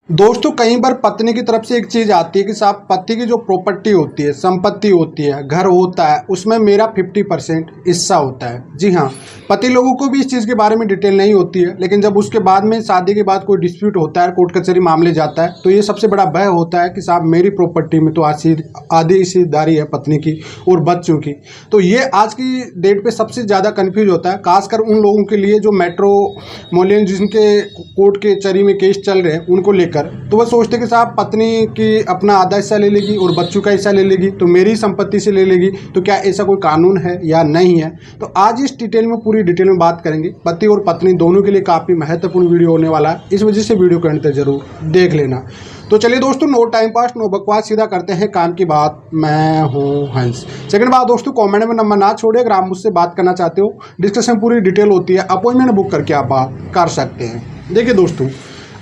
दोस्तों कई बार पत्नी की तरफ से एक चीज़ आती है कि साहब पति की जो प्रॉपर्टी होती है, संपत्ति होती है, घर होता है, उसमें मेरा 50% हिस्सा होता है। जी हाँ, पति लोगों को भी इस चीज़ के बारे में डिटेल नहीं होती है, लेकिन जब उसके बाद में शादी के बाद कोई डिस्प्यूट होता है, कोर्ट कचहरी मामले जाता है, तो ये सबसे बड़ा भय होता है कि साहब मेरी प्रॉपर्टी में तो आधी हिस्सेदारी है पत्नी की और बच्चों की। तो ये आज की डेट पर सबसे ज़्यादा कन्फ्यूज होता है, खासकर उन लोगों के लिए जो मेट्रोपोलिटन जिनके कोर्ट कचहरी में केस चल रहे हैं उनको लेकर। तो वह सोचते कि साहब पत्नी की अपना आधा हिस्सा ले लेगी और बच्चों का हिस्सा ले लेगी तो मेरी संपत्ति से ले लेगी, तो क्या ऐसा कोई कानून है या नहीं है। तो आज इस डिटेल में पूरी डिटेल में बात करेंगे। पति और पत्नी दोनों के लिए काफ़ी महत्वपूर्ण वीडियो होने वाला है, इस वजह से वीडियो को अंत तक जरूर देख लेना। तो चलिए दोस्तों, नो टाइम पास नो बकवास, सीधा करते हैं काम की बात। मैं हूं हंस। सेकंड बात दोस्तों, कमेंट में नंबर ना छोड़े। अगर आप मुझसे बात करना चाहते हो, डिस्कशन पूरी डिटेल होती है, अपॉइंटमेंट बुक करके आप बात कर सकते हैं। देखिए दोस्तों,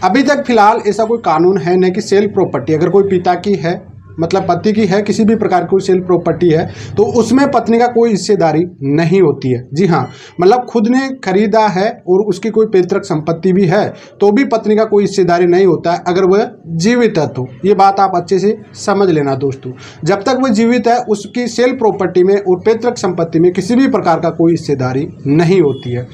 अभी तक फिलहाल ऐसा कोई कानून है नहीं कि सेल प्रॉपर्टी अगर कोई पिता की है, मतलब पति की है, किसी भी प्रकार की कोई सेल प्रॉपर्टी है, तो उसमें पत्नी का कोई हिस्सेदारी नहीं होती है। जी हाँ, मतलब खुद ने खरीदा है और उसकी कोई पैतृक संपत्ति भी है तो भी पत्नी का कोई हिस्सेदारी नहीं होता है अगर वह जीवित है तो। ये बात आप अच्छे से समझ लेना दोस्तों, जब तक वह जीवित है उसकी सेल प्रॉपर्टी में और पैतृक संपत्ति में किसी भी प्रकार का कोई हिस्सेदारी नहीं होती है।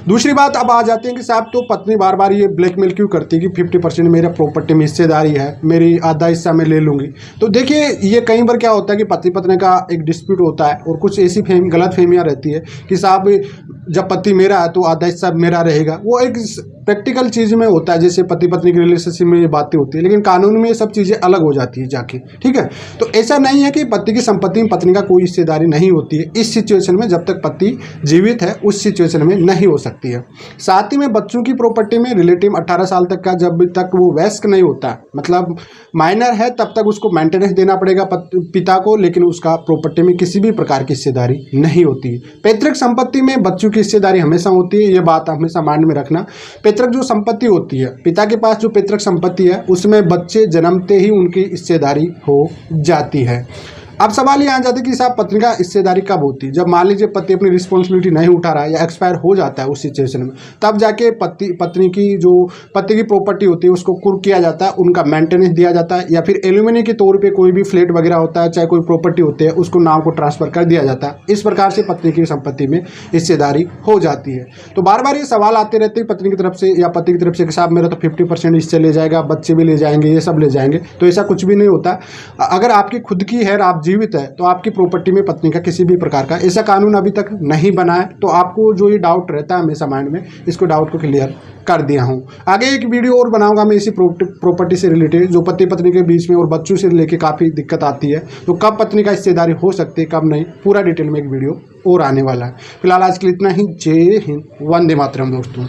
दूसरी बात अब आ जाती है कि साहब तो पत्नी बार बार ये ब्लैकमेल क्यों करती है कि 50% मेरा प्रॉपर्टी में हिस्सेदारी है, मेरी आधा हिस्सा मैं ले लूँगी। तो देखिए, ये कई बार क्या होता है कि पति पत्नी का एक डिस्प्यूट होता है और कुछ ऐसी गलत फहमियाँ रहती है कि साहब जब पति मेरा है तो आधा हिस्सा मेरा रहेगा। वो एक प्रैक्टिकल चीज़ में होता है, जैसे पति पत्नी की रिलेशनशिप में ये बातें होती है, लेकिन कानून में ये सब चीज़ें अलग हो जाती है जाके। ठीक है, तो ऐसा नहीं है कि पति की संपत्ति में पत्नी का कोई हिस्सेदारी नहीं होती है। इस सिचुएशन में जब तक पति जीवित है उस सिचुएशन में नहीं हो सकती है। साथ ही में बच्चों की प्रॉपर्टी में रिलेटिव 18 साल तक का जब तक वो वयस्क नहीं होता, मतलब माइनर है, तब तक उसको मेंटेनेंस देना पड़ेगा पिता को, लेकिन उसका प्रॉपर्टी में किसी भी प्रकार की हिस्सेदारी नहीं होती है। पैतृक संपत्ति में बच्चों की हिस्सेदारी हमेशा होती है, ये बात हमेशा माइंड में रखना। पैतृक जो संपत्ति होती है, पिता के पास जो पैतृक संपत्ति है उसमें बच्चे जन्मते ही उनकी हिस्सेदारी हो जाती है। अब सवाल ये आ जाता है कि साहब पत्नी का हिस्सेदारी कब होती है। जब मान लीजिए पति अपनी रिस्पॉन्सिबिलिटी नहीं उठा रहा है या एक्सपायर हो जाता है उस सिचुएशन में, तब जाके पत्नी की जो पति की प्रॉपर्टी होती है उसको कुर्क किया जाता है, उनका मेंटेनेंस दिया जाता है, या फिर एल्यूमिनी के तौर पे कोई भी फ्लैट वगैरह होता है, चाहे कोई प्रॉपर्टी होती है, उसको नाम को ट्रांसफर कर दिया जाता है। इस प्रकार से पत्नी की संपत्ति में हिस्सेदारी हो जाती है। तो बार बार ये सवाल आते रहते हैं पत्नी की तरफ से या पति की तरफ से कि साहब मेरा तो 50% हिस्से ले जाएगा, बच्चे भी ले जाएंगे, ये सब ले जाएंगे। तो ऐसा कुछ भी नहीं होता। अगर आपकी खुद की है, आप जीवित है, तो आपकी प्रॉपर्टी में पत्नी का किसी भी प्रकार का ऐसा कानून अभी तक नहीं बना है। तो आपको जो ये डाउट रहता है हमेशा माइंड में, इसको डाउट को क्लियर कर दिया हूँ। आगे एक वीडियो और बनाऊंगा मैं इसी प्रॉपर्टी से रिलेटेड, जो पति पत्नी के बीच में और बच्चों से लेके काफ़ी दिक्कत आती है, तो कब पत्नी का हिस्सेदारी हो सकती है कब नहीं, पूरा डिटेल में एक वीडियो और आने वाला है। फिलहाल आज के लिए इतना ही। जय हिंद, वंदे मातरम दोस्तों।